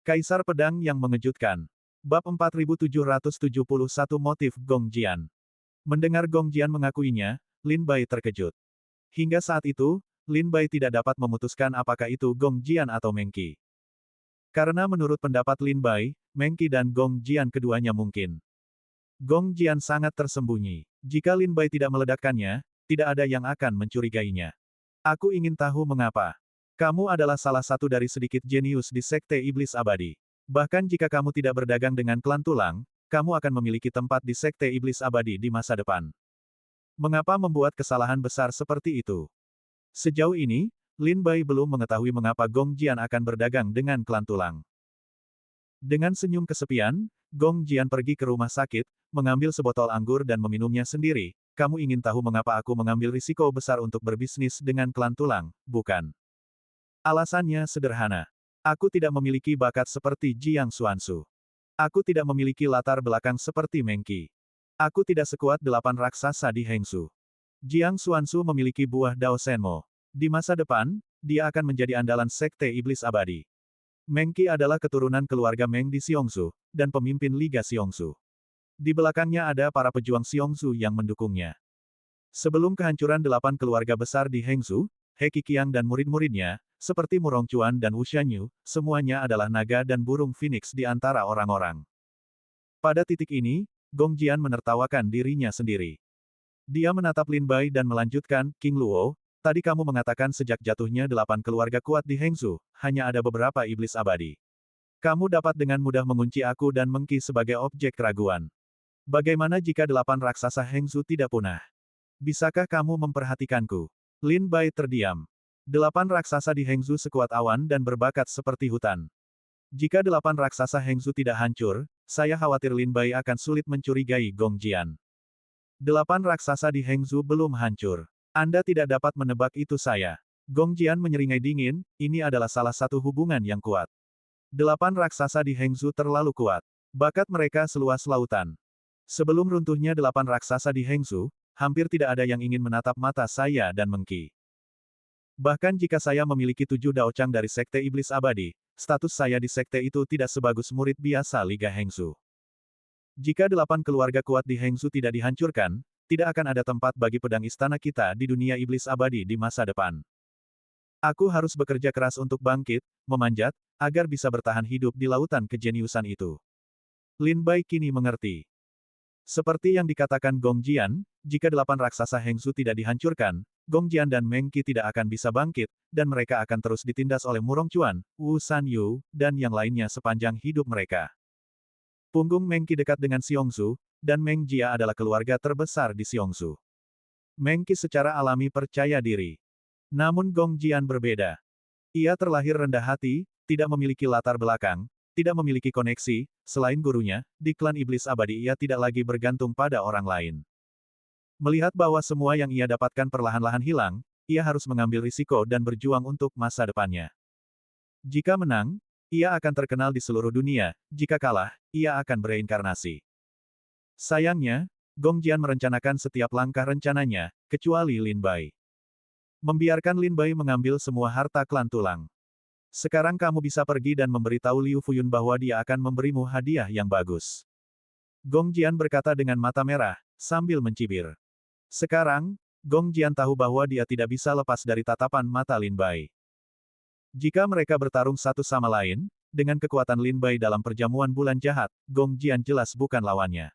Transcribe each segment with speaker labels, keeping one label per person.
Speaker 1: Kaisar Pedang yang Mengejutkan. Bab 4771 Motif Gong Jian. Mendengar Gong Jian mengakuinya, Lin Bai terkejut. Hingga saat itu, Lin Bai tidak dapat memutuskan apakah itu Gong Jian atau Meng Qi. Karena menurut pendapat Lin Bai, Meng Qi dan Gong Jian keduanya mungkin. Gong Jian sangat tersembunyi. Jika Lin Bai tidak meledakkannya, tidak ada yang akan mencurigainya. Aku ingin tahu mengapa. Kamu adalah salah satu dari sedikit jenius di Sekte Iblis Abadi. Bahkan jika kamu tidak berdagang dengan klan tulang, kamu akan memiliki tempat di Sekte Iblis Abadi di masa depan. Mengapa membuat kesalahan besar seperti itu? Sejauh ini, Lin Bai belum mengetahui mengapa Gong Jian akan berdagang dengan klan tulang. Dengan senyum kesepian, Gong Jian pergi ke rumah sakit, mengambil sebotol anggur dan meminumnya sendiri. Kamu ingin tahu mengapa aku mengambil risiko besar untuk berbisnis dengan klan tulang, bukan? Alasannya sederhana. Aku tidak memiliki bakat seperti Jiang Xuanzu. Aku tidak memiliki latar belakang seperti Meng Qi. Aku tidak sekuat 8 raksasa di Hengsu. Jiang Xuanzu memiliki buah Dao Shenmo. Di masa depan, dia akan menjadi andalan Sekte Iblis Abadi. Meng Qi adalah keturunan keluarga Meng di Xiongzu, dan pemimpin Liga Xiongzu. Di belakangnya ada para pejuang Xiongzu yang mendukungnya. Sebelum kehancuran 8 keluarga besar di Hengsu, He Qiqiang dan murid-muridnya, seperti Murong Chuan dan Wu Shanyu, semuanya adalah naga dan burung phoenix di antara orang-orang. Pada titik ini, Gong Jian menertawakan dirinya sendiri. Dia menatap Lin Bai dan melanjutkan, King Luo, tadi kamu mengatakan sejak jatuhnya 8 keluarga kuat di Hengsu, hanya ada beberapa iblis abadi. Kamu dapat dengan mudah mengunci aku dan Meng Qi sebagai objek keraguan. Bagaimana jika 8 raksasa Hengsu tidak punah? Bisakah kamu memperhatikanku? Lin Bai terdiam. 8 raksasa di Hengsu sekuat awan dan berbakat seperti hutan. Jika 8 raksasa Hengsu tidak hancur, saya khawatir Lin Bai akan sulit mencurigai Gong Jian. 8 raksasa di Hengsu belum hancur. Anda tidak dapat menebak itu saya. Gong Jian menyeringai dingin, ini adalah salah satu hubungan yang kuat. 8 raksasa di Hengsu terlalu kuat. Bakat mereka seluas lautan. Sebelum runtuhnya 8 raksasa di Hengsu, hampir tidak ada yang ingin menatap mata saya dan Meng Qi. Bahkan jika saya memiliki 7 daocang dari Sekte Iblis Abadi, status saya di sekte itu tidak sebagus murid biasa Liga Hengsu. Jika 8 keluarga kuat di Hengsu tidak dihancurkan, tidak akan ada tempat bagi pedang istana kita di dunia Iblis Abadi di masa depan. Aku harus bekerja keras untuk bangkit, memanjat, agar bisa bertahan hidup di lautan kejeniusan itu. Lin Bai kini mengerti. Seperti yang dikatakan Gong Jian, jika 8 raksasa Hengsu tidak dihancurkan, Gong Jian dan Meng Qi tidak akan bisa bangkit, dan mereka akan terus ditindas oleh Murong Chuan, Wu Shanyu, dan yang lainnya sepanjang hidup mereka. Punggung Meng Qi dekat dengan Xiongzu, dan Meng Jia adalah keluarga terbesar di Xiongzu. Meng Qi secara alami percaya diri. Namun Gong Jian berbeda. Ia terlahir rendah hati, tidak memiliki latar belakang, tidak memiliki koneksi, selain gurunya, di klan Iblis Abadi ia tidak lagi bergantung pada orang lain. Melihat bahwa semua yang ia dapatkan perlahan-lahan hilang, ia harus mengambil risiko dan berjuang untuk masa depannya. Jika menang, ia akan terkenal di seluruh dunia, jika kalah, ia akan bereinkarnasi. Sayangnya, Gong Jian merencanakan setiap langkah rencananya, kecuali Lin Bai. Membiarkan Lin Bai mengambil semua harta klan tulang. Sekarang kamu bisa pergi dan memberitahu Liu Fuyun bahwa dia akan memberimu hadiah yang bagus. Gong Jian berkata dengan mata merah, sambil mencibir. Sekarang, Gong Jian tahu bahwa dia tidak bisa lepas dari tatapan mata Lin Bai. Jika mereka bertarung satu sama lain, dengan kekuatan Lin Bai dalam perjamuan bulan jahat, Gong Jian jelas bukan lawannya.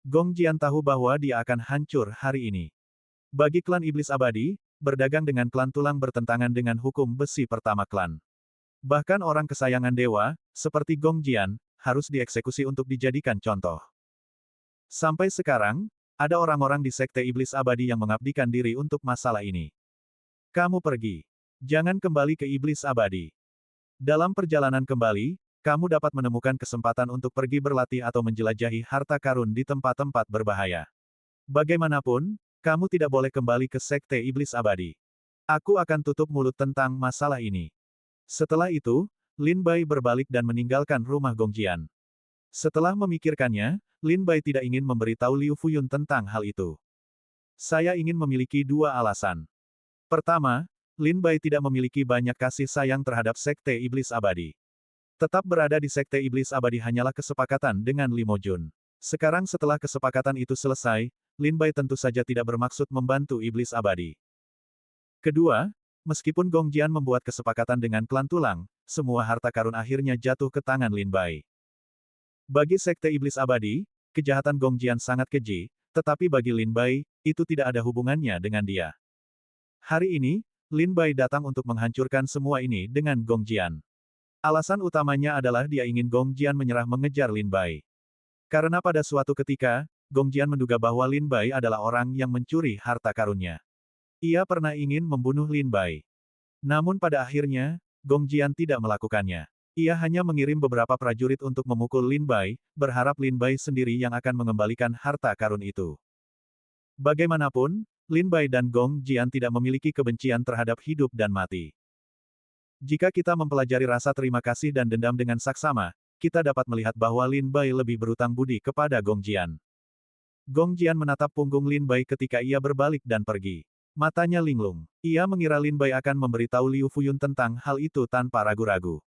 Speaker 1: Gong Jian tahu bahwa dia akan hancur hari ini. Bagi klan Iblis Abadi, berdagang dengan klan tulang bertentangan dengan hukum besi pertama klan. Bahkan orang kesayangan dewa, seperti Gong Jian, harus dieksekusi untuk dijadikan contoh. Sampai sekarang, ada orang-orang di Sekte Iblis Abadi yang mengabdikan diri untuk masalah ini. Kamu pergi. Jangan kembali ke Iblis Abadi. Dalam perjalanan kembali, kamu dapat menemukan kesempatan untuk pergi berlatih atau menjelajahi harta karun di tempat-tempat berbahaya. Bagaimanapun, kamu tidak boleh kembali ke Sekte Iblis Abadi. Aku akan tutup mulut tentang masalah ini. Setelah itu, Lin Bai berbalik dan meninggalkan rumah Gong Jian. Setelah memikirkannya, Lin Bai tidak ingin memberitahu Liu Fuyun tentang hal itu. Saya ingin memiliki 2 alasan. Pertama, Lin Bai tidak memiliki banyak kasih sayang terhadap Sekte Iblis Abadi. Tetap berada di Sekte Iblis Abadi hanyalah kesepakatan dengan Limo Jun. Sekarang setelah kesepakatan itu selesai, Lin Bai tentu saja tidak bermaksud membantu Iblis Abadi. Kedua, meskipun Gong Jian membuat kesepakatan dengan klan tulang, semua harta karun akhirnya jatuh ke tangan Lin Bai. Bagi Sekte Iblis Abadi, kejahatan Gong Jian sangat keji, tetapi bagi Lin Bai, itu tidak ada hubungannya dengan dia. Hari ini, Lin Bai datang untuk menghancurkan semua ini dengan Gong Jian. Alasan utamanya adalah dia ingin Gong Jian menyerah mengejar Lin Bai. Karena pada suatu ketika, Gong Jian menduga bahwa Lin Bai adalah orang yang mencuri harta karunnya. Ia pernah ingin membunuh Lin Bai. Namun pada akhirnya, Gong Jian tidak melakukannya. Ia hanya mengirim beberapa prajurit untuk memukul Lin Bai, berharap Lin Bai sendiri yang akan mengembalikan harta karun itu. Bagaimanapun, Lin Bai dan Gong Jian tidak memiliki kebencian terhadap hidup dan mati. Jika kita mempelajari rasa terima kasih dan dendam dengan saksama, kita dapat melihat bahwa Lin Bai lebih berutang budi kepada Gong Jian. Gong Jian menatap punggung Lin Bai ketika ia berbalik dan pergi. Matanya linglung. Ia mengira Lin Bai akan memberitahu Liu Fuyun tentang hal itu tanpa ragu-ragu.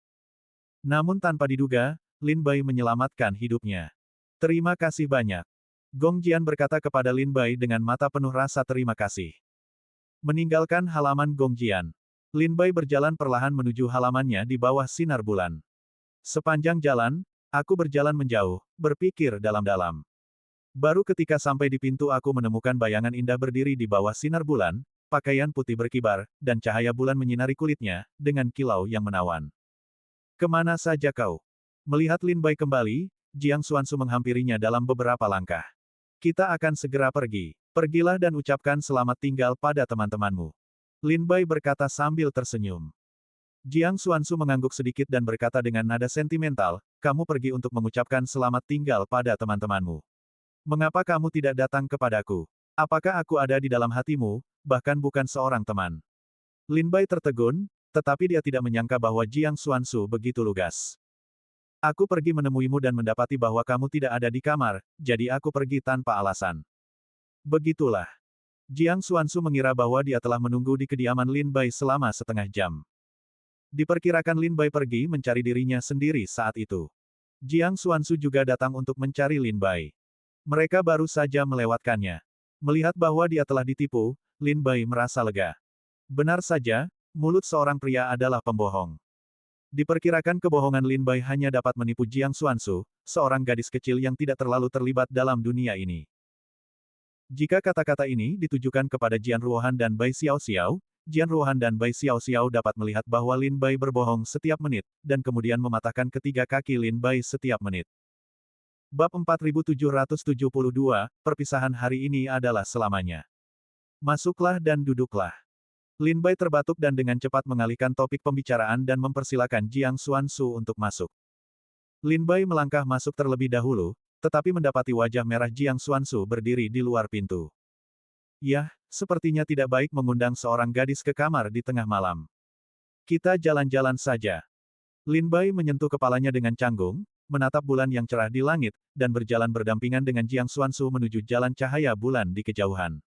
Speaker 1: Namun tanpa diduga, Lin Bai menyelamatkan hidupnya. Terima kasih banyak. Gong Jian berkata kepada Lin Bai dengan mata penuh rasa terima kasih. Meninggalkan halaman Gong Jian, Lin Bai berjalan perlahan menuju halamannya di bawah sinar bulan. Sepanjang jalan, aku berjalan menjauh, berpikir dalam-dalam. Baru ketika sampai di pintu aku menemukan bayangan indah berdiri di bawah sinar bulan, pakaian putih berkibar, dan cahaya bulan menyinari kulitnya, dengan kilau yang menawan. Kemana saja kau? Melihat Lin Bai kembali, Jiang Xuansu menghampirinya dalam beberapa langkah. Kita akan segera pergi. Pergilah dan ucapkan selamat tinggal pada teman-temanmu. Lin Bai berkata sambil tersenyum. Jiang Xuansu mengangguk sedikit dan berkata dengan nada sentimental, kamu pergi untuk mengucapkan selamat tinggal pada teman-temanmu. Mengapa kamu tidak datang kepadaku? Apakah aku ada di dalam hatimu, bahkan bukan seorang teman? Lin Bai tertegun, tetapi dia tidak menyangka bahwa Jiang Xuansu begitu lugas. Aku pergi menemuimu dan mendapati bahwa kamu tidak ada di kamar, jadi aku pergi tanpa alasan. Begitulah. Jiang Xuansu mengira bahwa dia telah menunggu di kediaman Lin Bai selama setengah jam. Diperkirakan Lin Bai pergi mencari dirinya sendiri saat itu. Jiang Xuansu juga datang untuk mencari Lin Bai. Mereka baru saja melewatkannya. Melihat bahwa dia telah ditipu, Lin Bai merasa lega. Benar saja, mulut seorang pria adalah pembohong. Diperkirakan kebohongan Lin Bai hanya dapat menipu Jiang Xuansu, seorang gadis kecil yang tidak terlalu terlibat dalam dunia ini. Jika kata-kata ini ditujukan kepada Jian Ruohan dan Bai Xiao Xiao, Jian Ruohan dan Bai Xiao Xiao dapat melihat bahwa Lin Bai berbohong setiap menit, dan kemudian mematahkan ketiga kaki Lin Bai setiap menit. Bab 4772, perpisahan hari ini adalah selamanya. Masuklah dan duduklah. Lin Bai terbatuk dan dengan cepat mengalihkan topik pembicaraan dan mempersilakan Jiang Xuansu untuk masuk. Lin Bai melangkah masuk terlebih dahulu, tetapi mendapati wajah merah Jiang Xuansu berdiri di luar pintu. Yah, sepertinya tidak baik mengundang seorang gadis ke kamar di tengah malam. Kita jalan-jalan saja. Lin Bai menyentuh kepalanya dengan canggung, menatap bulan yang cerah di langit, dan berjalan berdampingan dengan Jiang Xuansu menuju jalan cahaya bulan di kejauhan.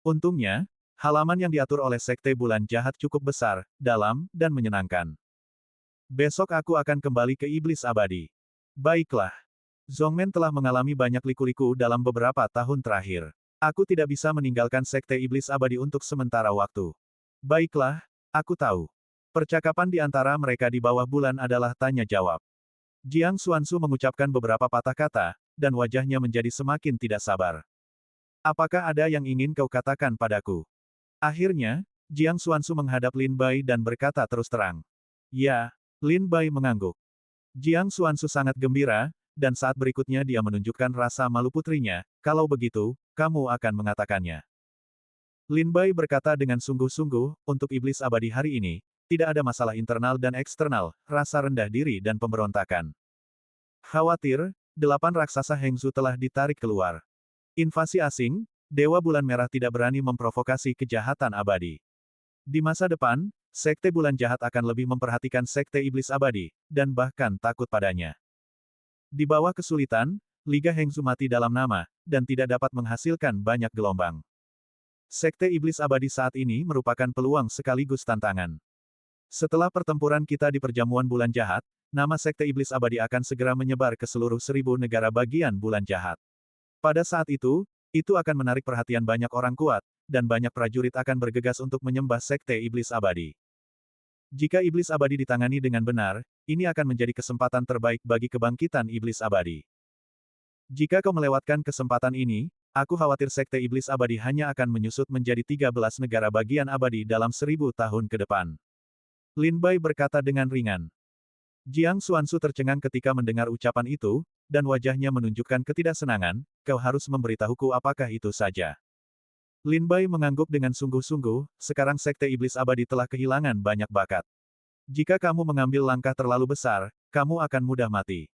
Speaker 1: Untungnya, halaman yang diatur oleh Sekte Bulan Jahat cukup besar, dalam, dan menyenangkan. Besok aku akan kembali ke Iblis Abadi. Baiklah. Zhongmen telah mengalami banyak liku-liku dalam beberapa tahun terakhir. Aku tidak bisa meninggalkan Sekte Iblis Abadi untuk sementara waktu. Baiklah, aku tahu. Percakapan di antara mereka di bawah bulan adalah tanya jawab. Jiang Xuansu mengucapkan beberapa patah kata, dan wajahnya menjadi semakin tidak sabar. Apakah ada yang ingin kau katakan padaku? Akhirnya, Jiang Xuansu menghadap Lin Bai dan berkata terus terang. Ya, Lin Bai mengangguk. Jiang Xuansu sangat gembira, dan saat berikutnya dia menunjukkan rasa malu putrinya, kalau begitu, kamu akan mengatakannya. Lin Bai berkata dengan sungguh-sungguh, untuk Iblis Abadi hari ini, tidak ada masalah internal dan eksternal, rasa rendah diri dan pemberontakan. Khawatir, 8 raksasa Hengzu telah ditarik keluar. Invasi asing, Dewa Bulan Merah tidak berani memprovokasi kejahatan abadi. Di masa depan, Sekte Bulan Jahat akan lebih memperhatikan Sekte Iblis Abadi, dan bahkan takut padanya. Di bawah kesulitan, Liga Hengzu mati dalam nama, dan tidak dapat menghasilkan banyak gelombang. Sekte Iblis Abadi saat ini merupakan peluang sekaligus tantangan. Setelah pertempuran kita di perjamuan bulan jahat, nama Sekte Iblis Abadi akan segera menyebar ke seluruh 1.000 negara bagian bulan jahat. Pada saat itu akan menarik perhatian banyak orang kuat, dan banyak prajurit akan bergegas untuk menyembah Sekte Iblis Abadi. Jika Iblis Abadi ditangani dengan benar, ini akan menjadi kesempatan terbaik bagi kebangkitan Iblis Abadi. Jika kau melewatkan kesempatan ini, aku khawatir Sekte Iblis Abadi hanya akan menyusut menjadi 13 negara bagian abadi dalam 1.000 tahun ke depan. Lin Bai berkata dengan ringan. Jiang Xuanzu tercengang ketika mendengar ucapan itu, dan wajahnya menunjukkan ketidaksenangan, kau harus memberitahuku apakah itu saja. Lin Bai mengangguk dengan sungguh-sungguh, sekarang Sekte Iblis Abadi telah kehilangan banyak bakat. Jika kamu mengambil langkah terlalu besar, kamu akan mudah mati.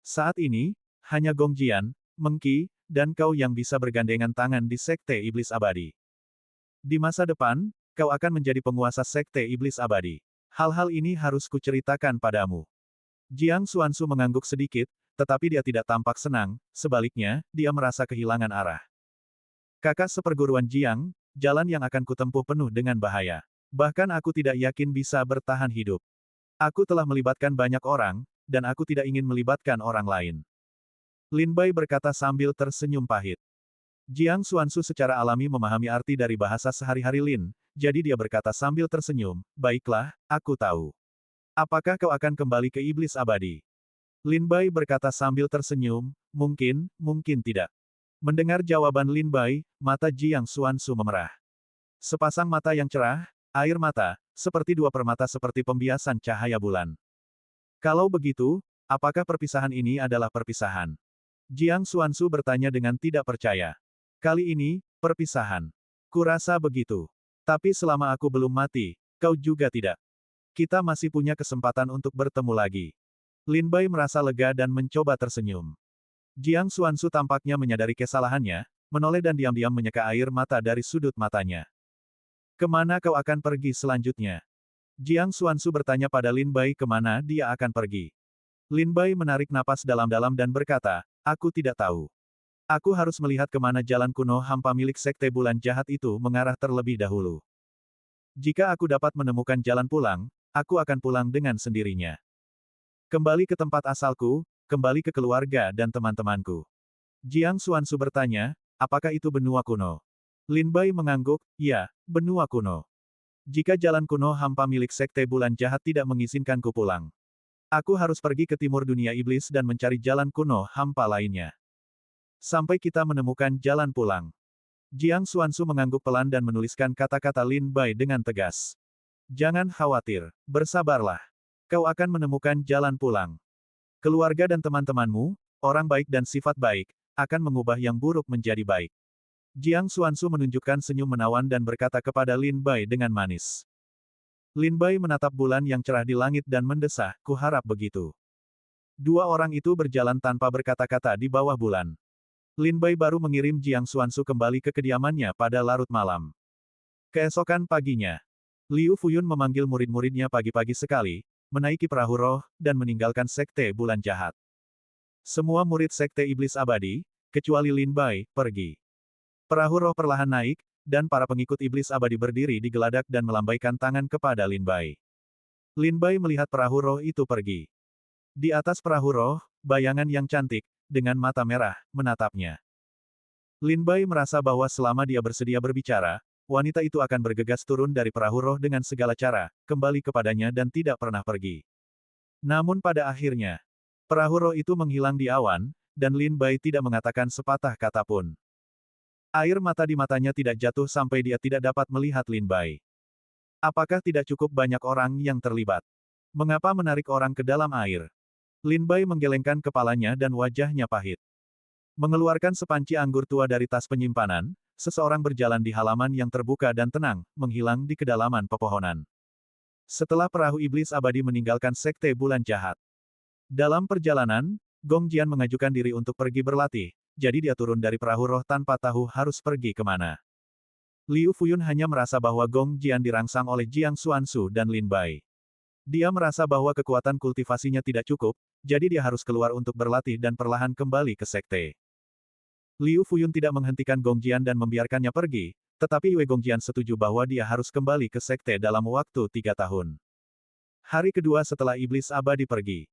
Speaker 1: Saat ini, hanya Gong Jian, Meng Qi, dan kau yang bisa bergandengan tangan di Sekte Iblis Abadi. Di masa depan, kau akan menjadi penguasa Sekte Iblis Abadi. Hal-hal ini harus kuceritakan padamu. Jiang Xuanzu mengangguk sedikit, tetapi dia tidak tampak senang, sebaliknya, dia merasa kehilangan arah. Kakak seperguruan Jiang, jalan yang akan kutempuh penuh dengan bahaya. Bahkan aku tidak yakin bisa bertahan hidup. Aku telah melibatkan banyak orang, dan aku tidak ingin melibatkan orang lain. Lin Bai berkata sambil tersenyum pahit. Jiang Xuanzu secara alami memahami arti dari bahasa sehari-hari Lin, jadi dia berkata sambil tersenyum, baiklah, aku tahu. Apakah kau akan kembali ke Iblis Abadi? Lin Bai berkata sambil tersenyum, mungkin tidak. Mendengar jawaban Lin Bai, mata Jiang Xuanzu memerah. Sepasang mata yang cerah, air mata, seperti dua permata seperti pembiasan cahaya bulan. Kalau begitu, apakah perpisahan ini adalah perpisahan? Jiang Xuanzu bertanya dengan tidak percaya. Kali ini, perpisahan. Kurasa begitu. Tapi selama aku belum mati, kau juga tidak. Kita masih punya kesempatan untuk bertemu lagi. Lin Bai merasa lega dan mencoba tersenyum. Jiang Xuanzu tampaknya menyadari kesalahannya, menoleh dan diam-diam menyeka air mata dari sudut matanya. Kemana kau akan pergi selanjutnya? Jiang Xuanzu bertanya pada Lin Bai kemana dia akan pergi. Lin Bai menarik napas dalam-dalam dan berkata, aku tidak tahu. Aku harus melihat kemana jalan kuno hampa milik Sekte Bulan Jahat itu mengarah terlebih dahulu. Jika aku dapat menemukan jalan pulang, aku akan pulang dengan sendirinya. Kembali ke tempat asalku, kembali ke keluarga dan teman-temanku. Jiang Xuanzu bertanya, apakah itu benua kuno? Lin Bai mengangguk, ya, benua kuno. Jika jalan kuno hampa milik Sekte Bulan Jahat tidak mengizinkanku pulang, aku harus pergi ke timur dunia iblis dan mencari jalan kuno hampa lainnya. Sampai kita menemukan jalan pulang. Jiang Xuanzu mengangguk pelan dan menuliskan kata-kata Lin Bai dengan tegas. Jangan khawatir, bersabarlah. Kau akan menemukan jalan pulang. Keluarga dan teman-temanmu, orang baik dan sifat baik, akan mengubah yang buruk menjadi baik. Jiang Xuanzu menunjukkan senyum menawan dan berkata kepada Lin Bai dengan manis. Lin Bai menatap bulan yang cerah di langit dan mendesah, kuharap begitu. Dua orang itu berjalan tanpa berkata-kata di bawah bulan. Lin Bai baru mengirim Jiang Xuanzu kembali ke kediamannya pada larut malam. Keesokan paginya, Liu Fuyun memanggil murid-muridnya pagi-pagi sekali, menaiki perahu roh, dan meninggalkan Sekte Bulan Jahat. Semua murid Sekte Iblis Abadi, kecuali Lin Bai, pergi. Perahu roh perlahan naik, dan para pengikut Iblis Abadi berdiri di geladak dan melambaikan tangan kepada Lin Bai. Lin Bai melihat perahu roh itu pergi. Di atas perahu roh, bayangan yang cantik, dengan mata merah, menatapnya. Lin Bai merasa bahwa selama dia bersedia berbicara, wanita itu akan bergegas turun dari perahu roh dengan segala cara, kembali kepadanya dan tidak pernah pergi. Namun pada akhirnya, perahu roh itu menghilang di awan, dan Lin Bai tidak mengatakan sepatah kata pun. Air mata di matanya tidak jatuh sampai dia tidak dapat melihat Lin Bai. Apakah tidak cukup banyak orang yang terlibat? Mengapa menarik orang ke dalam air? Lin Bai menggelengkan kepalanya dan wajahnya pahit. Mengeluarkan sepanci anggur tua dari tas penyimpanan, seseorang berjalan di halaman yang terbuka dan tenang, menghilang di kedalaman pepohonan. Setelah perahu iblis abadi meninggalkan Sekte Bulan Jahat. Dalam perjalanan, Gong Jian mengajukan diri untuk pergi berlatih, jadi dia turun dari perahu roh tanpa tahu harus pergi kemana. Liu Fuyun hanya merasa bahwa Gong Jian dirangsang oleh Jiang Xuanzu dan Lin Bai. Dia merasa bahwa kekuatan kultivasinya tidak cukup, jadi dia harus keluar untuk berlatih dan perlahan kembali ke sekte. Liu Fuyun tidak menghentikan Gong Jian dan membiarkannya pergi, tetapi Yue Gongjian setuju bahwa dia harus kembali ke sekte dalam waktu 3 tahun. Hari kedua setelah iblis abadi pergi.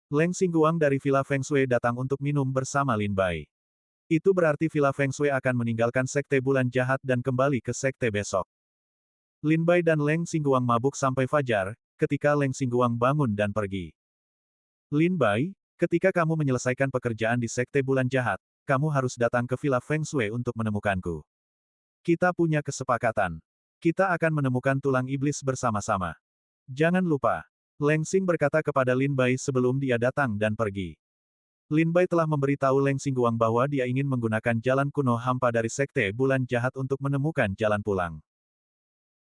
Speaker 1: Leng Xingguang dari Villa Feng Shui datang untuk minum bersama Lin Bai. Itu berarti Villa Feng Shui akan meninggalkan Sekte Bulan Jahat dan kembali ke Sekte besok. Lin Bai dan Leng Xingguang mabuk sampai fajar, ketika Leng Xingguang bangun dan pergi. Lin Bai, ketika kamu menyelesaikan pekerjaan di Sekte Bulan Jahat, kamu harus datang ke Villa Feng Shui untuk menemukanku. Kita punya kesepakatan. Kita akan menemukan tulang iblis bersama-sama. Jangan lupa. Leng Xing berkata kepada Lin Bai sebelum dia datang dan pergi. Lin Bai telah memberitahu Leng Xingguang bahwa dia ingin menggunakan jalan kuno hampa dari Sekte Bulan Jahat untuk menemukan jalan pulang.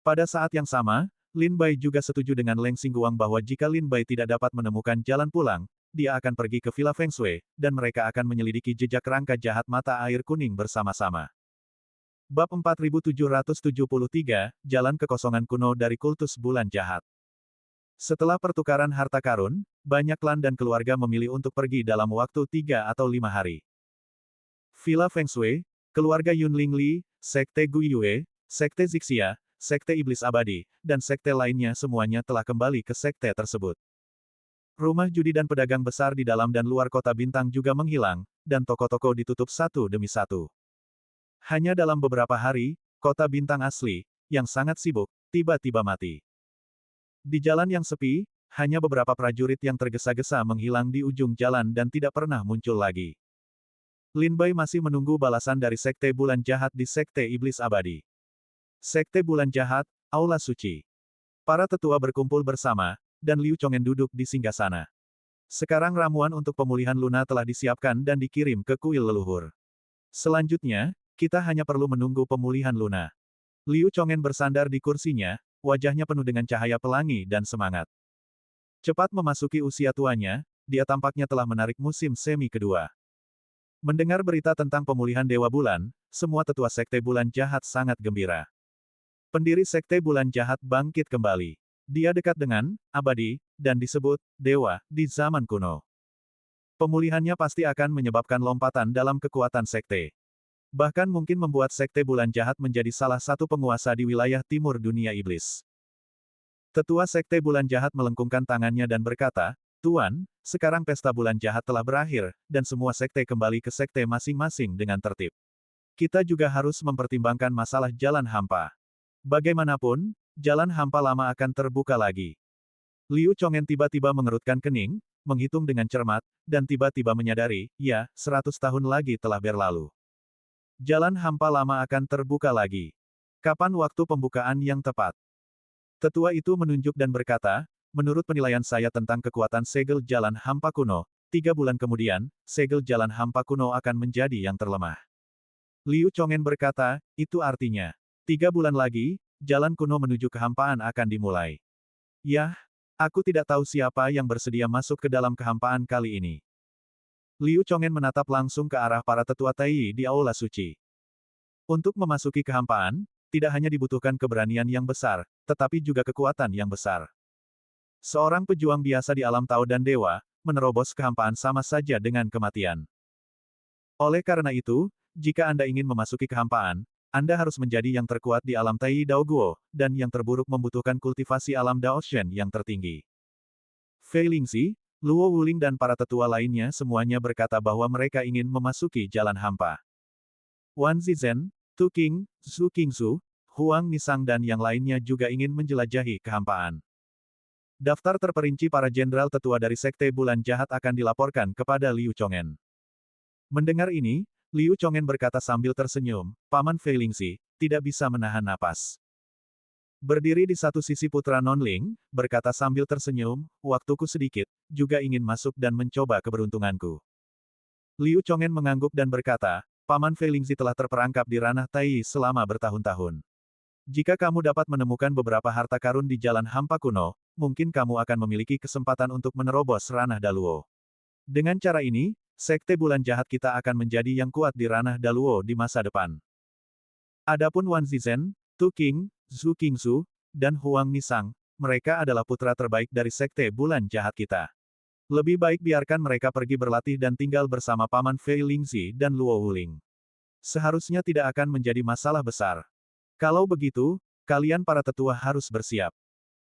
Speaker 1: Pada saat yang sama, Lin Bai juga setuju dengan Leng Xingguang bahwa jika Lin Bai tidak dapat menemukan jalan pulang, dia akan pergi ke Villa Feng Shui, dan mereka akan menyelidiki jejak rangka jahat mata air kuning bersama-sama. Bab 4773, Jalan Kekosongan Kuno dari Kultus Bulan Jahat. Setelah pertukaran harta karun, banyak klan dan keluarga memilih untuk pergi dalam waktu 3 atau 5 hari. Villa Feng Shui, keluarga Yunling Li, Sekte Guiyue, Sekte Zixia, Sekte Iblis Abadi, dan sekte lainnya semuanya telah kembali ke sekte tersebut. Rumah judi dan pedagang besar di dalam dan luar kota bintang juga menghilang, dan toko-toko ditutup satu demi satu. Hanya dalam beberapa hari, kota bintang asli, yang sangat sibuk, tiba-tiba mati. Di jalan yang sepi, hanya beberapa prajurit yang tergesa-gesa menghilang di ujung jalan dan tidak pernah muncul lagi. Lin Bai masih menunggu balasan dari Sekte Bulan Jahat di Sekte Iblis Abadi. Sekte Bulan Jahat, Aula Suci. Para tetua berkumpul bersama, dan Liu Chongen duduk di singgasana. Sekarang ramuan untuk pemulihan Luna telah disiapkan dan dikirim ke kuil leluhur. Selanjutnya, kita hanya perlu menunggu pemulihan Luna. Liu Chongen bersandar di kursinya, wajahnya penuh dengan cahaya pelangi dan semangat. Cepat memasuki usia tuanya, dia tampaknya telah menarik musim semi kedua. Mendengar berita tentang pemulihan Dewa Bulan, semua tetua Sekte Bulan Jahat sangat gembira. Pendiri Sekte Bulan Jahat bangkit kembali. Dia dekat dengan abadi, dan disebut Dewa di zaman kuno. Pemulihannya pasti akan menyebabkan lompatan dalam kekuatan sekte. Bahkan mungkin membuat Sekte Bulan Jahat menjadi salah satu penguasa di wilayah timur dunia iblis. Tetua Sekte Bulan Jahat melengkungkan tangannya dan berkata, "Tuan, sekarang pesta Bulan Jahat telah berakhir, dan semua sekte kembali ke sekte masing-masing dengan tertib. Kita juga harus mempertimbangkan masalah jalan hampa. Bagaimanapun, jalan hampa lama akan terbuka lagi." Liu Chongen tiba-tiba mengerutkan kening, menghitung dengan cermat, dan tiba-tiba menyadari, ya, 100 tahun lagi telah berlalu. Jalan hampa lama akan terbuka lagi. Kapan waktu pembukaan yang tepat? Tetua itu menunjuk dan berkata, "Menurut penilaian saya tentang kekuatan segel jalan hampa kuno, 3 bulan kemudian, segel jalan hampa kuno akan menjadi yang terlemah." Liu Chongen berkata, "Itu artinya, 3 bulan lagi, jalan kuno menuju kehampaan akan dimulai." Yah, aku tidak tahu siapa yang bersedia masuk ke dalam kehampaan kali ini. Liu Chongen menatap langsung ke arah para tetua Tai di Aula Suci. Untuk memasuki kehampaan, tidak hanya dibutuhkan keberanian yang besar, tetapi juga kekuatan yang besar. Seorang pejuang biasa di alam Tao dan Dewa, menerobos kehampaan sama saja dengan kematian. Oleh karena itu, jika Anda ingin memasuki kehampaan, Anda harus menjadi yang terkuat di alam Tai Dao Guo, dan yang terburuk membutuhkan kultivasi alam Dao Shen yang tertinggi. Fei Lingxi, Luo Wuling dan para tetua lainnya semuanya berkata bahwa mereka ingin memasuki jalan hampa. Wan Zizhen, Tu King, Zhu Qingsu, Huang Nisang dan yang lainnya juga ingin menjelajahi kehampaan. Daftar terperinci para jenderal tetua dari Sekte Bulan Jahat akan dilaporkan kepada Liu Chongen. Mendengar ini, Liu Chongen berkata sambil tersenyum, "Paman Fei Lingxi, tidak bisa menahan napas." Berdiri di satu sisi putra Nonling, berkata sambil tersenyum, "Waktuku sedikit, juga ingin masuk dan mencoba keberuntunganku." Liu Chongen mengangguk dan berkata, "Paman Fei Lingxi telah terperangkap di ranah Tai selama bertahun-tahun. Jika kamu dapat menemukan beberapa harta karun di jalan hampa kuno, mungkin kamu akan memiliki kesempatan untuk menerobos ranah Daluo. Dengan cara ini, Sekte Bulan Jahat kita akan menjadi yang kuat di ranah Daluo di masa depan." Adapun Wan Zizhen, Tu King, Zhu Qingsu, dan Huang Nisang, mereka adalah putra terbaik dari Sekte Bulan Jahat kita. Lebih baik biarkan mereka pergi berlatih dan tinggal bersama Paman Fei Lingxi dan Luo Wuling. Seharusnya tidak akan menjadi masalah besar. Kalau begitu, kalian para tetua harus bersiap.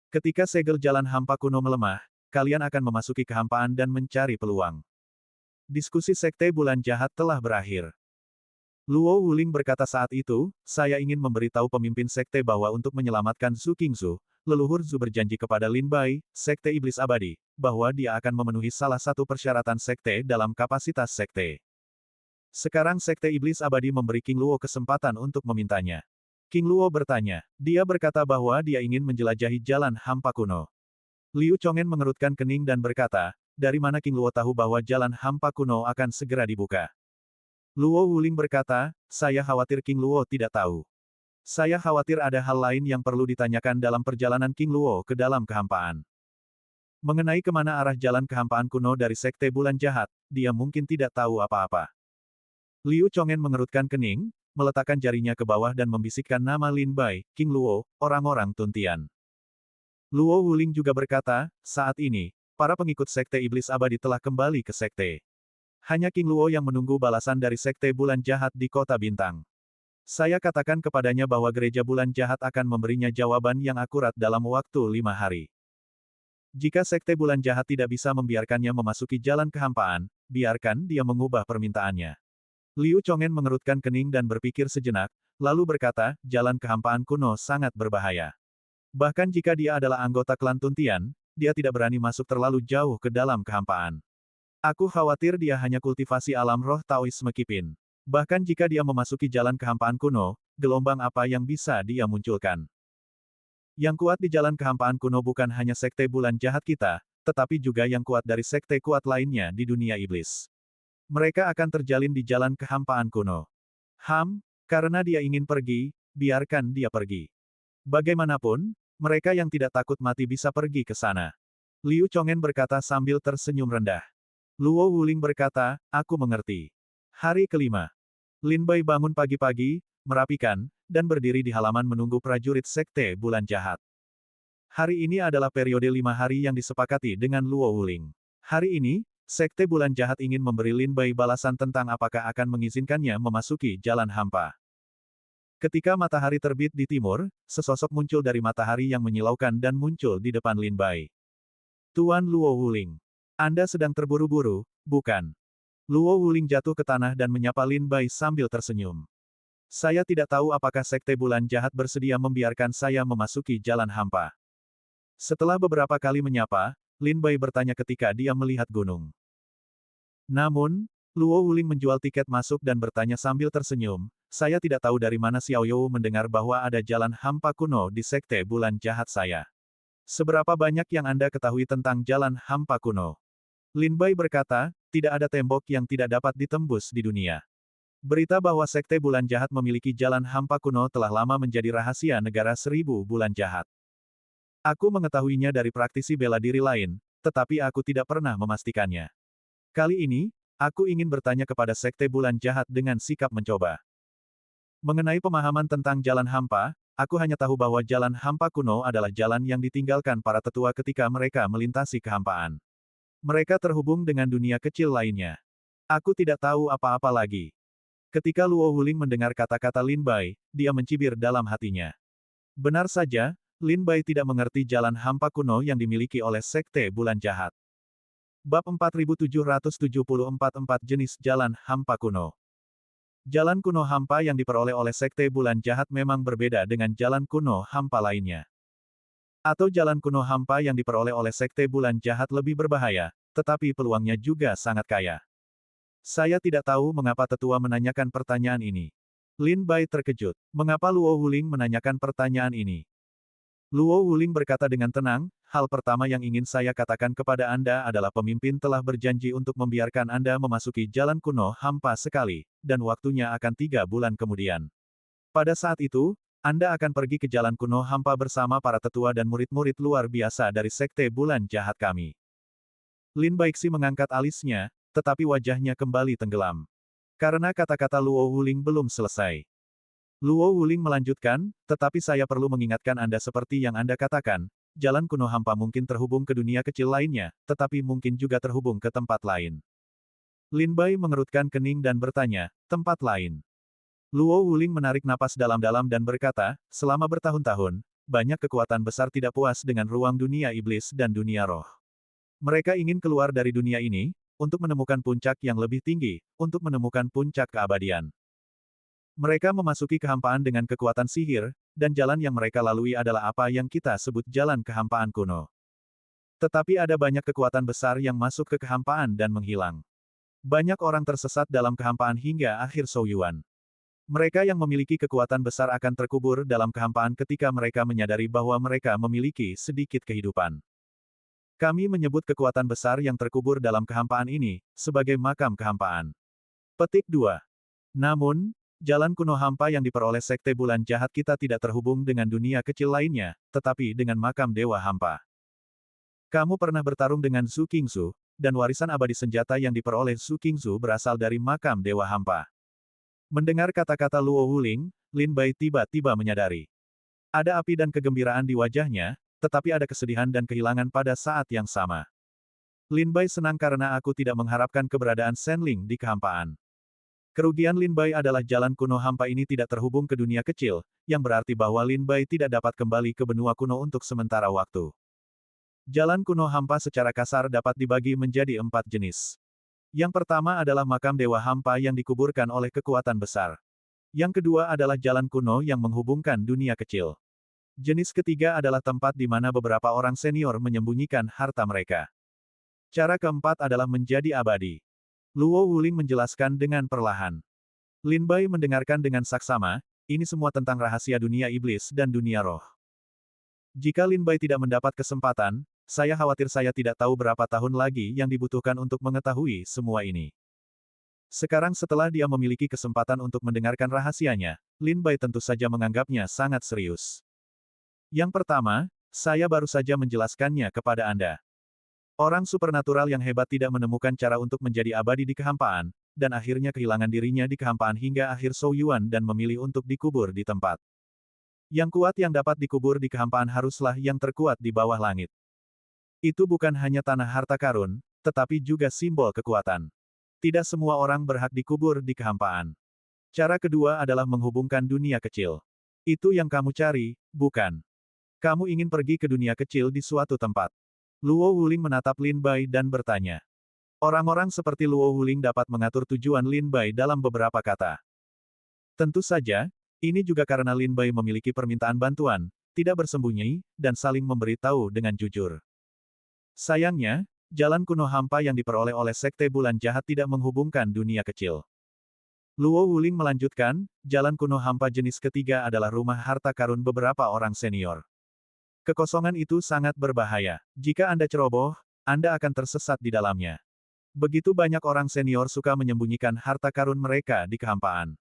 Speaker 1: Ketika segel jalan hampa kuno melemah, kalian akan memasuki kehampaan dan mencari peluang. Diskusi Sekte Bulan Jahat telah berakhir. Luo Wuling berkata saat itu, saya ingin memberitahu pemimpin sekte bahwa untuk menyelamatkan Zhu Qingzu, leluhur Zhu berjanji kepada Lin Bai, Sekte Iblis Abadi, bahwa dia akan memenuhi salah satu persyaratan sekte dalam kapasitas sekte. Sekarang Sekte Iblis Abadi memberi King Luo kesempatan untuk memintanya. King Luo bertanya, dia berkata bahwa dia ingin menjelajahi jalan hampa kuno. Liu Chongen mengerutkan kening dan berkata, dari mana King Luo tahu bahwa jalan hampa kuno akan segera dibuka? Luo Wuling berkata, saya khawatir King Luo tidak tahu. Saya khawatir ada hal lain yang perlu ditanyakan dalam perjalanan King Luo ke dalam kehampaan. Mengenai kemana arah jalan kehampaan kuno dari Sekte Bulan Jahat, dia mungkin tidak tahu apa-apa. Liu Chongen mengerutkan kening, meletakkan jarinya ke bawah dan membisikkan nama Lin Bai, King Luo, orang-orang Tuntian. Luo Wuling juga berkata, saat ini, para pengikut Sekte Iblis Abadi telah kembali ke Sekte. Hanya King Luo yang menunggu balasan dari Sekte Bulan Jahat di Kota Bintang. Saya katakan kepadanya bahwa Gereja Bulan Jahat akan memberinya jawaban yang akurat dalam waktu 5 hari. Jika Sekte Bulan Jahat tidak bisa membiarkannya memasuki jalan kehampaan, biarkan dia mengubah permintaannya. Liu Chongen mengerutkan kening dan berpikir sejenak, lalu berkata, jalan kehampaan kuno sangat berbahaya. Bahkan jika dia adalah anggota klan Tuntian, dia tidak berani masuk terlalu jauh ke dalam kehampaan. Aku khawatir dia hanya kultivasi alam roh Taoisme Kipin. Bahkan jika dia memasuki jalan kehampaan kuno, gelombang apa yang bisa dia munculkan? Yang kuat di jalan kehampaan kuno bukan hanya Sekte Bulan Jahat kita, tetapi juga yang kuat dari sekte kuat lainnya di dunia iblis. Mereka akan terjalin di jalan kehampaan kuno. Karena dia ingin pergi, biarkan dia pergi. Bagaimanapun, mereka yang tidak takut mati bisa pergi ke sana. Liu Chongen berkata sambil tersenyum rendah. Luo Wuling berkata, aku mengerti. Hari kelima. Lin Bai bangun pagi-pagi, merapikan, dan berdiri di halaman menunggu prajurit Sekte Bulan Jahat. Hari ini adalah periode 5 hari yang disepakati dengan Luo Wuling. Hari ini, Sekte Bulan Jahat ingin memberi Lin Bai balasan tentang apakah akan mengizinkannya memasuki jalan hampa. Ketika matahari terbit di timur, sesosok muncul dari matahari yang menyilaukan dan muncul di depan Lin Bai. Tuan Luo Wuling. Anda sedang terburu-buru, bukan? Luo Wuling jatuh ke tanah dan menyapa Lin Bai sambil tersenyum. Saya tidak tahu apakah Sekte Bulan Jahat bersedia membiarkan saya memasuki jalan hampa. Setelah beberapa kali menyapa, Lin Bai bertanya ketika dia melihat gunung. Namun, Luo Wuling menjual tiket masuk dan bertanya sambil tersenyum, saya tidak tahu dari mana Xiao You mendengar bahwa ada jalan hampa kuno di Sekte Bulan Jahat saya. Seberapa banyak yang Anda ketahui tentang jalan hampa kuno? Lin Bai berkata, tidak ada tembok yang tidak dapat ditembus di dunia. Berita bahwa Sekte Bulan Jahat memiliki jalan hampa kuno telah lama menjadi rahasia negara 1000 bulan jahat. Aku mengetahuinya dari praktisi bela diri lain, tetapi aku tidak pernah memastikannya. Kali ini, aku ingin bertanya kepada Sekte Bulan Jahat dengan sikap mencoba. Mengenai pemahaman tentang jalan hampa, aku hanya tahu bahwa jalan hampa kuno adalah jalan yang ditinggalkan para tetua ketika mereka melintasi kehampaan. Mereka terhubung dengan dunia kecil lainnya. Aku tidak tahu apa-apa lagi. Ketika Luo Wuling mendengar kata-kata Lin Bai, dia mencibir dalam hatinya. Benar saja, Lin Bai tidak mengerti jalan hampa kuno yang dimiliki oleh Sekte Bulan Jahat. Bab 4774 jenis jalan hampa kuno. Jalan kuno hampa yang diperoleh oleh Sekte Bulan Jahat memang berbeda dengan jalan kuno hampa lainnya. Atau jalan kuno hampa yang diperoleh oleh Sekte Bulan Jahat lebih berbahaya, tetapi peluangnya juga sangat kaya. Saya tidak tahu mengapa tetua menanyakan pertanyaan ini. Lin Bai terkejut. Mengapa Luo Wuling menanyakan pertanyaan ini? Luo Wuling berkata dengan tenang, hal pertama yang ingin saya katakan kepada Anda adalah pemimpin telah berjanji untuk membiarkan Anda memasuki jalan kuno hampa sekali, dan waktunya akan 3 bulan kemudian. Pada saat itu, Anda akan pergi ke jalan kuno hampa bersama para tetua dan murid-murid luar biasa dari Sekte Bulan Jahat kami. Lin Baixi mengangkat alisnya, tetapi wajahnya kembali tenggelam. Karena kata-kata Luo Wuling belum selesai. Luo Wuling melanjutkan, tetapi saya perlu mengingatkan Anda seperti yang Anda katakan, jalan kuno hampa mungkin terhubung ke dunia kecil lainnya, tetapi mungkin juga terhubung ke tempat lain. Lin Bai mengerutkan kening dan bertanya, tempat lain. Luo Wuling menarik napas dalam-dalam dan berkata, selama bertahun-tahun, banyak kekuatan besar tidak puas dengan ruang dunia iblis dan dunia roh. Mereka ingin keluar dari dunia ini, untuk menemukan puncak yang lebih tinggi, untuk menemukan puncak keabadian. Mereka memasuki kehampaan dengan kekuatan sihir, dan jalan yang mereka lalui adalah apa yang kita sebut jalan kehampaan kuno. Tetapi ada banyak kekuatan besar yang masuk ke kehampaan dan menghilang. Banyak orang tersesat dalam kehampaan hingga akhir Souyuan. Mereka yang memiliki kekuatan besar akan terkubur dalam kehampaan ketika mereka menyadari bahwa mereka memiliki sedikit kehidupan. Kami menyebut kekuatan besar yang terkubur dalam kehampaan ini, sebagai makam kehampaan. Petik 2. Namun, jalan kuno hampa yang diperoleh Sekte Bulan Jahat kita tidak terhubung dengan dunia kecil lainnya, tetapi dengan makam Dewa Hampa. Kamu pernah bertarung dengan Zhu Qingzu, dan warisan abadi senjata yang diperoleh Zhu Qingzu berasal dari makam Dewa Hampa. Mendengar kata-kata Luo Wuling, Lin Bai tiba-tiba menyadari. Ada api dan kegembiraan di wajahnya, tetapi ada kesedihan dan kehilangan pada saat yang sama. Lin Bai senang karena aku tidak mengharapkan keberadaan Shen Ling di kehampaan. Kerugian Lin Bai adalah jalan kuno hampa ini tidak terhubung ke dunia kecil, yang berarti bahwa Lin Bai tidak dapat kembali ke benua kuno untuk sementara waktu. Jalan kuno hampa secara kasar dapat dibagi menjadi 4 jenis. Yang pertama adalah makam Dewa Hampa yang dikuburkan oleh kekuatan besar. Yang kedua adalah jalan kuno yang menghubungkan dunia kecil. Jenis ketiga adalah tempat di mana beberapa orang senior menyembunyikan harta mereka. Cara keempat adalah menjadi abadi. Luo Wuling menjelaskan dengan perlahan. Lin Bai mendengarkan dengan saksama, ini semua tentang rahasia dunia iblis dan dunia roh. Jika Lin Bai tidak mendapat kesempatan, saya khawatir saya tidak tahu berapa tahun lagi yang dibutuhkan untuk mengetahui semua ini. Sekarang setelah dia memiliki kesempatan untuk mendengarkan rahasianya, Lin Bai tentu saja menganggapnya sangat serius. Yang pertama, saya baru saja menjelaskannya kepada Anda. Orang supernatural yang hebat tidak menemukan cara untuk menjadi abadi di kehampaan, dan akhirnya kehilangan dirinya di kehampaan hingga akhir Souyuan dan memilih untuk dikubur di tempat. Yang kuat yang dapat dikubur di kehampaan haruslah yang terkuat di bawah langit. Itu bukan hanya tanah harta karun, tetapi juga simbol kekuatan. Tidak semua orang berhak dikubur di kehampaan. Cara kedua adalah menghubungkan dunia kecil. Itu yang kamu cari, bukan? Kamu ingin pergi ke dunia kecil di suatu tempat. Luo Wuling menatap Lin Bai dan bertanya. Orang-orang seperti Luo Wuling dapat mengatur tujuan Lin Bai dalam beberapa kata. Tentu saja, ini juga karena Lin Bai memiliki permintaan bantuan, tidak bersembunyi, dan saling memberitahu dengan jujur. Sayangnya, jalan kuno hampa yang diperoleh oleh Sekte Bulan Jahat tidak menghubungkan dunia kecil. Luo Wuling melanjutkan, jalan kuno hampa jenis ketiga adalah rumah harta karun beberapa orang senior. Kekosongan itu sangat berbahaya. Jika Anda ceroboh, Anda akan tersesat di dalamnya. Begitu banyak orang senior suka menyembunyikan harta karun mereka di kehampaan.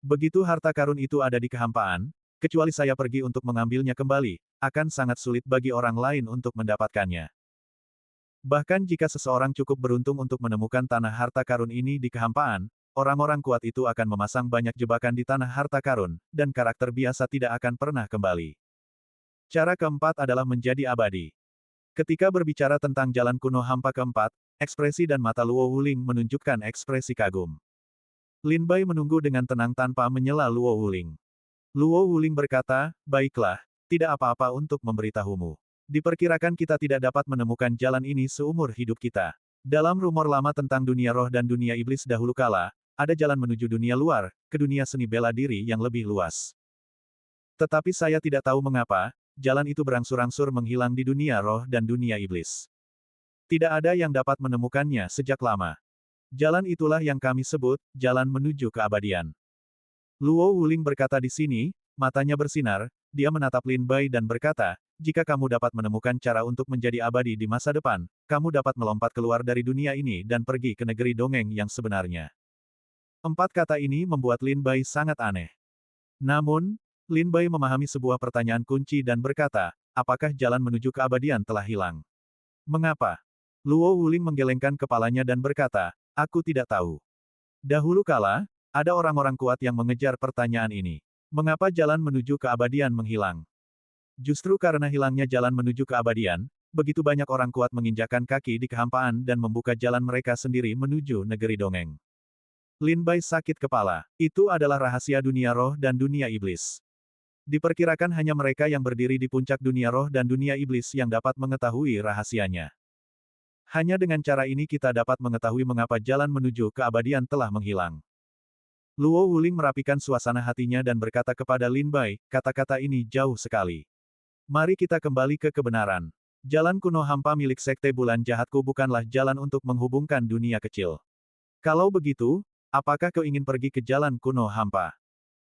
Speaker 1: Begitu harta karun itu ada di kehampaan, kecuali saya pergi untuk mengambilnya kembali, akan sangat sulit bagi orang lain untuk mendapatkannya. Bahkan jika seseorang cukup beruntung untuk menemukan tanah harta karun ini di kehampaan, orang-orang kuat itu akan memasang banyak jebakan di tanah harta karun, dan karakter biasa tidak akan pernah kembali. Cara keempat adalah menjadi abadi. Ketika berbicara tentang jalan kuno hampa keempat, ekspresi dan mata Luo Wuling menunjukkan ekspresi kagum. Lin Bai menunggu dengan tenang tanpa menyela Luo Wuling. Luo Wuling berkata, baiklah, tidak apa-apa untuk memberitahumu. Diperkirakan kita tidak dapat menemukan jalan ini seumur hidup kita. Dalam rumor lama tentang dunia roh dan dunia iblis dahulu kala, ada jalan menuju dunia luar, ke dunia seni bela diri yang lebih luas. Tetapi saya tidak tahu mengapa, jalan itu berangsur-angsur menghilang di dunia roh dan dunia iblis. Tidak ada yang dapat menemukannya sejak lama. Jalan itulah yang kami sebut, jalan menuju keabadian. Luo Wuling berkata di sini, matanya bersinar, dia menatap Lin Bai dan berkata, jika kamu dapat menemukan cara untuk menjadi abadi di masa depan, kamu dapat melompat keluar dari dunia ini dan pergi ke negeri dongeng yang sebenarnya. 4 kata ini membuat Lin Bai sangat aneh. Namun, Lin Bai memahami sebuah pertanyaan kunci dan berkata, apakah jalan menuju keabadian telah hilang? Mengapa? Luo Wuling menggelengkan kepalanya dan berkata, aku tidak tahu. Dahulu kala, ada orang-orang kuat yang mengejar pertanyaan ini. Mengapa jalan menuju keabadian menghilang? Justru karena hilangnya jalan menuju keabadian, begitu banyak orang kuat menginjakan kaki di kehampaan dan membuka jalan mereka sendiri menuju negeri dongeng. Lin Bai sakit kepala. Itu adalah rahasia dunia roh dan dunia iblis. Diperkirakan hanya mereka yang berdiri di puncak dunia roh dan dunia iblis yang dapat mengetahui rahasianya. Hanya dengan cara ini kita dapat mengetahui mengapa jalan menuju keabadian telah menghilang. Luo Wuling merapikan suasana hatinya dan berkata kepada Lin Bai, kata-kata ini jauh sekali. Mari kita kembali ke kebenaran. Jalan kuno hampa milik Sekte Bulan Jahatku bukanlah jalan untuk menghubungkan dunia kecil. Kalau begitu, apakah kau ingin pergi ke jalan kuno hampa?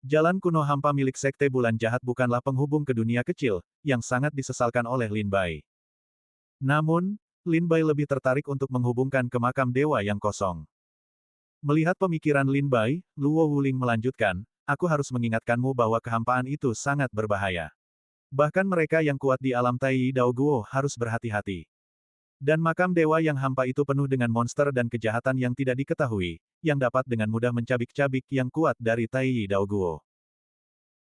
Speaker 1: Jalan kuno hampa milik Sekte Bulan Jahat bukanlah penghubung ke dunia kecil, yang sangat disesalkan oleh Lin Bai. Namun, Lin Bai lebih tertarik untuk menghubungkan ke makam dewa yang kosong. Melihat pemikiran Lin Bai, Luo Wuling melanjutkan, aku harus mengingatkanmu bahwa kehampaan itu sangat berbahaya. Bahkan mereka yang kuat di alam Tai Dao Guo harus berhati-hati. Dan makam dewa yang hampa itu penuh dengan monster dan kejahatan yang tidak diketahui, yang dapat dengan mudah mencabik-cabik yang kuat dari Tai Dao Guo.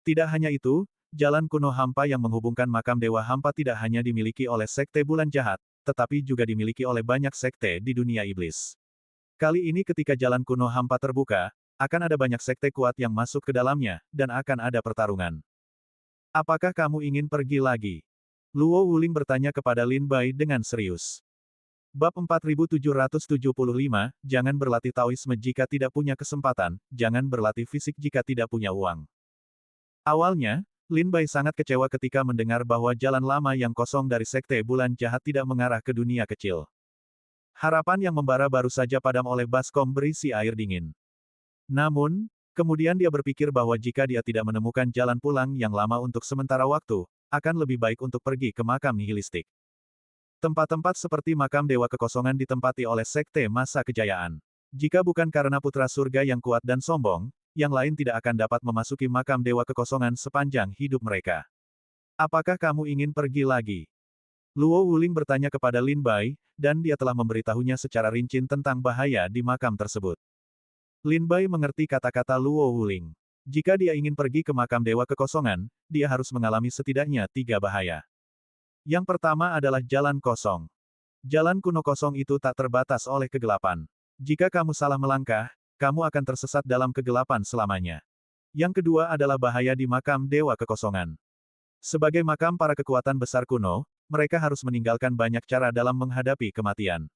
Speaker 1: Tidak hanya itu, jalan kuno hampa yang menghubungkan makam dewa hampa tidak hanya dimiliki oleh Sekte Bulan Jahat, tetapi juga dimiliki oleh banyak sekte di dunia iblis. Kali ini ketika jalan kuno hampa terbuka, akan ada banyak sekte kuat yang masuk ke dalamnya, dan akan ada pertarungan. Apakah kamu ingin pergi lagi? Luo Wuling bertanya kepada Lin Bai dengan serius. Bab 4775, jangan berlatih Taoisme jika tidak punya kesempatan, jangan berlatih fisik jika tidak punya uang. Awalnya, Lin Bai sangat kecewa ketika mendengar bahwa jalan lama yang kosong dari Sekte Bulan Jahat tidak mengarah ke dunia kecil. Harapan yang membara baru saja padam oleh baskom berisi air dingin. Namun, kemudian dia berpikir bahwa jika dia tidak menemukan jalan pulang yang lama untuk sementara waktu, akan lebih baik untuk pergi ke makam nihilistik. Tempat-tempat seperti makam Dewa Kekosongan ditempati oleh Sekte Masa Kejayaan. Jika bukan karena putra surga yang kuat dan sombong, yang lain tidak akan dapat memasuki makam Dewa Kekosongan sepanjang hidup mereka. Apakah kamu ingin pergi lagi? Luo Wuling bertanya kepada Lin Bai, dan dia telah memberitahunya secara rinci tentang bahaya di makam tersebut. Lin Bai mengerti kata-kata Luo Wuling. Jika dia ingin pergi ke makam Dewa Kekosongan, dia harus mengalami setidaknya 3 bahaya. Yang pertama adalah jalan kosong. Jalan kuno kosong itu tak terbatas oleh kegelapan. Jika kamu salah melangkah, kamu akan tersesat dalam kegelapan selamanya. Yang kedua adalah bahaya di makam Dewa Kekosongan. Sebagai makam para kekuatan besar kuno, mereka harus meninggalkan banyak cara dalam menghadapi kematian.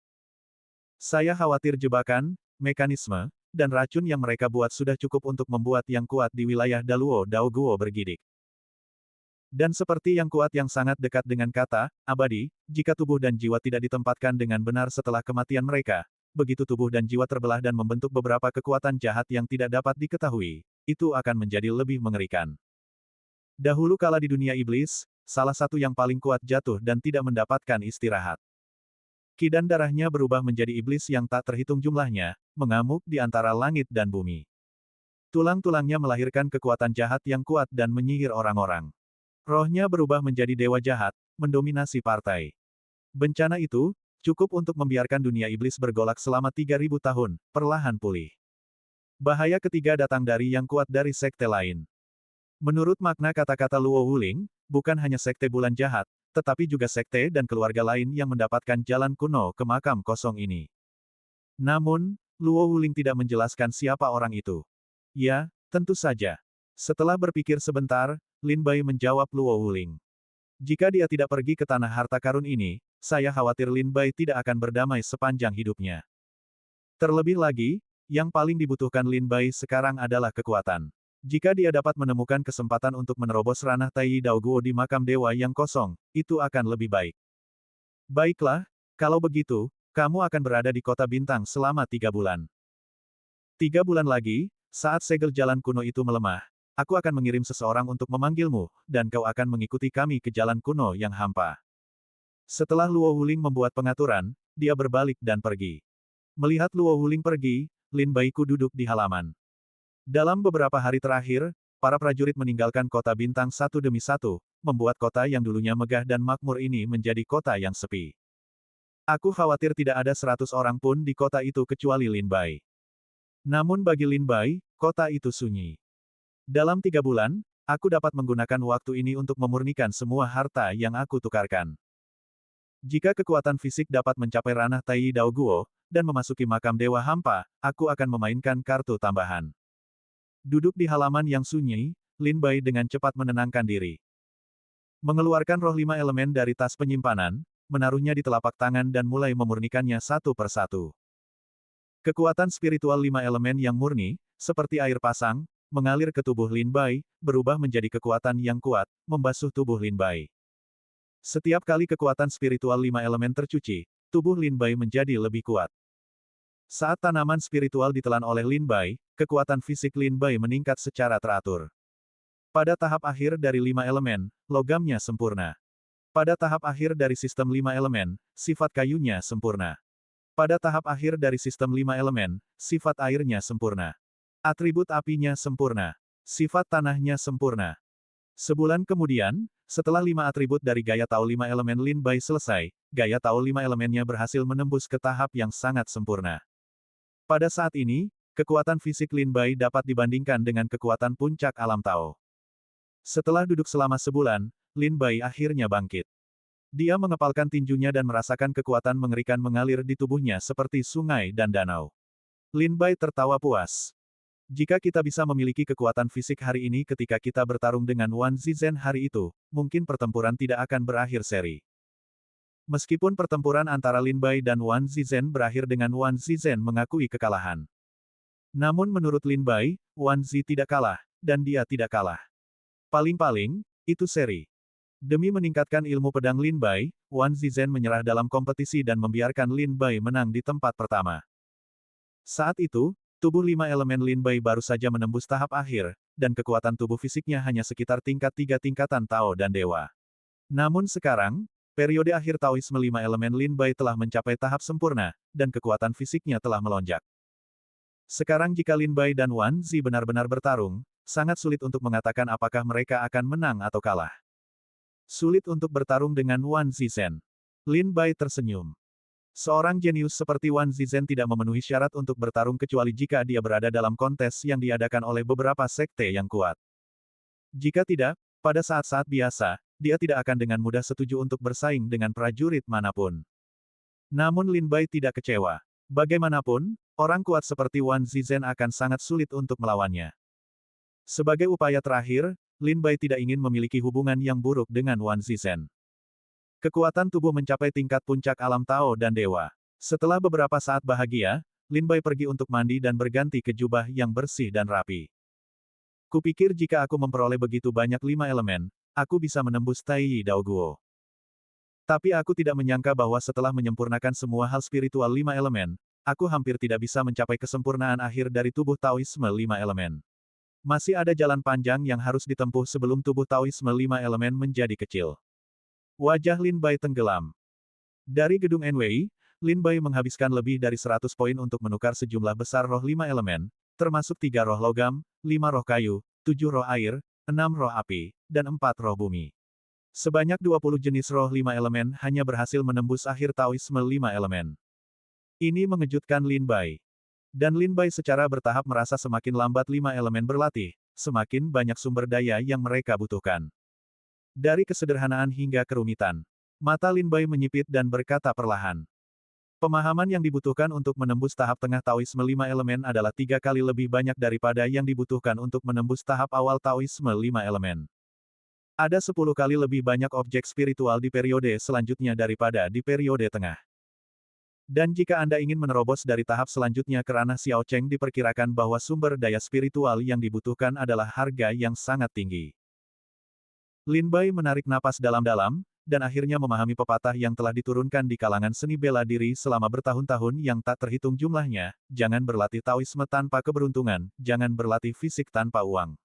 Speaker 1: Saya khawatir jebakan, mekanisme, dan racun yang mereka buat sudah cukup untuk membuat yang kuat di wilayah Daluo Dao Guo bergidik. Dan seperti yang kuat yang sangat dekat dengan kata, abadi, jika tubuh dan jiwa tidak ditempatkan dengan benar setelah kematian mereka, begitu tubuh dan jiwa terbelah dan membentuk beberapa kekuatan jahat yang tidak dapat diketahui, itu akan menjadi lebih mengerikan. Dahulu kala di dunia iblis, salah satu yang paling kuat jatuh dan tidak mendapatkan istirahat. Ki dan darahnya berubah menjadi iblis yang tak terhitung jumlahnya, mengamuk di antara langit dan bumi. Tulang-tulangnya melahirkan kekuatan jahat yang kuat dan menyihir orang-orang. Rohnya berubah menjadi dewa jahat, mendominasi partai. Bencana itu, cukup untuk membiarkan dunia iblis bergolak selama 3000 tahun, perlahan pulih. Bahaya ketiga datang dari yang kuat dari sekte lain. Menurut makna kata-kata Luo Wuling, bukan hanya Sekte Bulan Jahat, tetapi juga sekte dan keluarga lain yang mendapatkan jalan kuno ke makam kosong ini. Namun, Luo Wuling tidak menjelaskan siapa orang itu. Ya, tentu saja. Setelah berpikir sebentar, Lin Bai menjawab Luo Wuling. Jika dia tidak pergi ke tanah harta karun ini, saya khawatir Lin Bai tidak akan berdamai sepanjang hidupnya. Terlebih lagi, yang paling dibutuhkan Lin Bai sekarang adalah kekuatan. Jika dia dapat menemukan kesempatan untuk menerobos ranah Tai Dao Guo di makam dewa yang kosong, itu akan lebih baik. Baiklah, kalau begitu, kamu akan berada di kota bintang selama 3 bulan. 3 bulan lagi, saat segel jalan kuno itu melemah, aku akan mengirim seseorang untuk memanggilmu, dan kau akan mengikuti kami ke jalan kuno yang hampa. Setelah Luo Wuling membuat pengaturan, dia berbalik dan pergi. Melihat Luo Wuling pergi, Lin Baiku duduk di halaman. Dalam beberapa hari terakhir, para prajurit meninggalkan kota bintang satu demi satu, membuat kota yang dulunya megah dan makmur ini menjadi kota yang sepi. Aku khawatir tidak ada 100 orang pun di kota itu kecuali Lin Bai. Namun bagi Lin Bai, kota itu sunyi. Dalam 3 bulan, aku dapat menggunakan waktu ini untuk memurnikan semua harta yang aku tukarkan. Jika kekuatan fisik dapat mencapai ranah Tai Dao Guo, dan memasuki makam Dewa Hampa, aku akan memainkan kartu tambahan. Duduk di halaman yang sunyi, Lin Bai dengan cepat menenangkan diri. Mengeluarkan roh 5 elemen dari tas penyimpanan, menaruhnya di telapak tangan dan mulai memurnikannya satu persatu. Kekuatan spiritual 5 elemen yang murni, seperti air pasang, mengalir ke tubuh Lin Bai, berubah menjadi kekuatan yang kuat, membasuh tubuh Lin Bai. Setiap kali kekuatan spiritual 5 elemen tercuci, tubuh Lin Bai menjadi lebih kuat. Saat tanaman spiritual ditelan oleh Lin Bai, kekuatan fisik Lin Bai meningkat secara teratur. Pada tahap akhir dari 5 elemen, logamnya sempurna. Pada tahap akhir dari sistem 5 elemen, sifat kayunya sempurna. Pada tahap akhir dari sistem 5 elemen, sifat airnya sempurna. Atribut apinya sempurna. Sifat tanahnya sempurna. Sebulan kemudian, setelah 5 atribut dari gaya Tao 5 elemen Lin Bai selesai, gaya Tao 5 elemennya berhasil menembus ke tahap yang sangat sempurna. Pada saat ini, kekuatan fisik Lin Bai dapat dibandingkan dengan kekuatan puncak alam Tao. Setelah duduk selama sebulan, Lin Bai akhirnya bangkit. Dia mengepalkan tinjunya dan merasakan kekuatan mengerikan mengalir di tubuhnya seperti sungai dan danau. Lin Bai tertawa puas. Jika kita bisa memiliki kekuatan fisik hari ini ketika kita bertarung dengan Wan Zizhen hari itu, mungkin pertempuran tidak akan berakhir seri. Meskipun pertempuran antara Lin Bai dan Wan Zizhen berakhir dengan Wan Zizhen mengakui kekalahan. Namun menurut Lin Bai, Wan Zi tidak kalah, dan dia tidak kalah. Paling-paling, itu seri. Demi meningkatkan ilmu pedang Lin Bai, Wan Zizhen menyerah dalam kompetisi dan membiarkan Lin Bai menang di tempat pertama. Saat itu, tubuh 5 elemen Lin Bai baru saja menembus tahap akhir, dan kekuatan tubuh fisiknya hanya sekitar tingkat 3 tingkatan Tao dan Dewa. Namun sekarang, periode akhir Taoisme 5 elemen Lin Bai telah mencapai tahap sempurna, dan kekuatan fisiknya telah melonjak. Sekarang jika Lin Bai dan Wan Zi benar-benar bertarung, sangat sulit untuk mengatakan apakah mereka akan menang atau kalah. Sulit untuk bertarung dengan Wan Zizhen. Lin Bai tersenyum. Seorang jenius seperti Wan Zizhen tidak memenuhi syarat untuk bertarung kecuali jika dia berada dalam kontes yang diadakan oleh beberapa sekte yang kuat. Jika tidak, pada saat-saat biasa, dia tidak akan dengan mudah setuju untuk bersaing dengan prajurit manapun. Namun Lin Bai tidak kecewa. Bagaimanapun, orang kuat seperti Wan Zizhen akan sangat sulit untuk melawannya. Sebagai upaya terakhir, Lin Bai tidak ingin memiliki hubungan yang buruk dengan Wan Zizhen. Kekuatan tubuh mencapai tingkat puncak alam Tao dan Dewa. Setelah beberapa saat bahagia, Lin Bai pergi untuk mandi dan berganti ke jubah yang bersih dan rapi. Kupikir jika aku memperoleh begitu banyak 5 elemen, aku bisa menembus Taiyi Dao Guo. Tapi aku tidak menyangka bahwa setelah menyempurnakan semua hal spiritual 5 elemen, aku hampir tidak bisa mencapai kesempurnaan akhir dari tubuh Taoisme 5 elemen. Masih ada jalan panjang yang harus ditempuh sebelum tubuh Taoisme 5 elemen menjadi kecil. Wajah Lin Bai tenggelam. Dari gedung NWI, Lin Bai menghabiskan lebih dari 100 poin untuk menukar sejumlah besar roh 5 elemen, termasuk 3 roh logam, 5 roh kayu, 7 roh air, 6 roh api, dan 4 roh bumi. Sebanyak 20 jenis roh 5 elemen hanya berhasil menembus akhir Taoisme 5 elemen. Ini mengejutkan Lin Bai. Dan Lin Bai secara bertahap merasa semakin lambat 5 elemen berlatih, semakin banyak sumber daya yang mereka butuhkan. Dari kesederhanaan hingga kerumitan. Mata Lin Bai menyipit dan berkata perlahan. Pemahaman yang dibutuhkan untuk menembus tahap tengah Taoisme 5 elemen adalah 3 kali lebih banyak daripada yang dibutuhkan untuk menembus tahap awal Taoisme 5 elemen. Ada 10 kali lebih banyak objek spiritual di periode selanjutnya daripada di periode tengah. Dan jika Anda ingin menerobos dari tahap selanjutnya ke ranah Xiao Cheng, diperkirakan bahwa sumber daya spiritual yang dibutuhkan adalah harga yang sangat tinggi. Lin Bai menarik napas dalam-dalam, dan akhirnya memahami pepatah yang telah diturunkan di kalangan seni bela diri selama bertahun-tahun yang tak terhitung jumlahnya, jangan berlatih Taoisme tanpa keberuntungan, jangan berlatih fisik tanpa uang.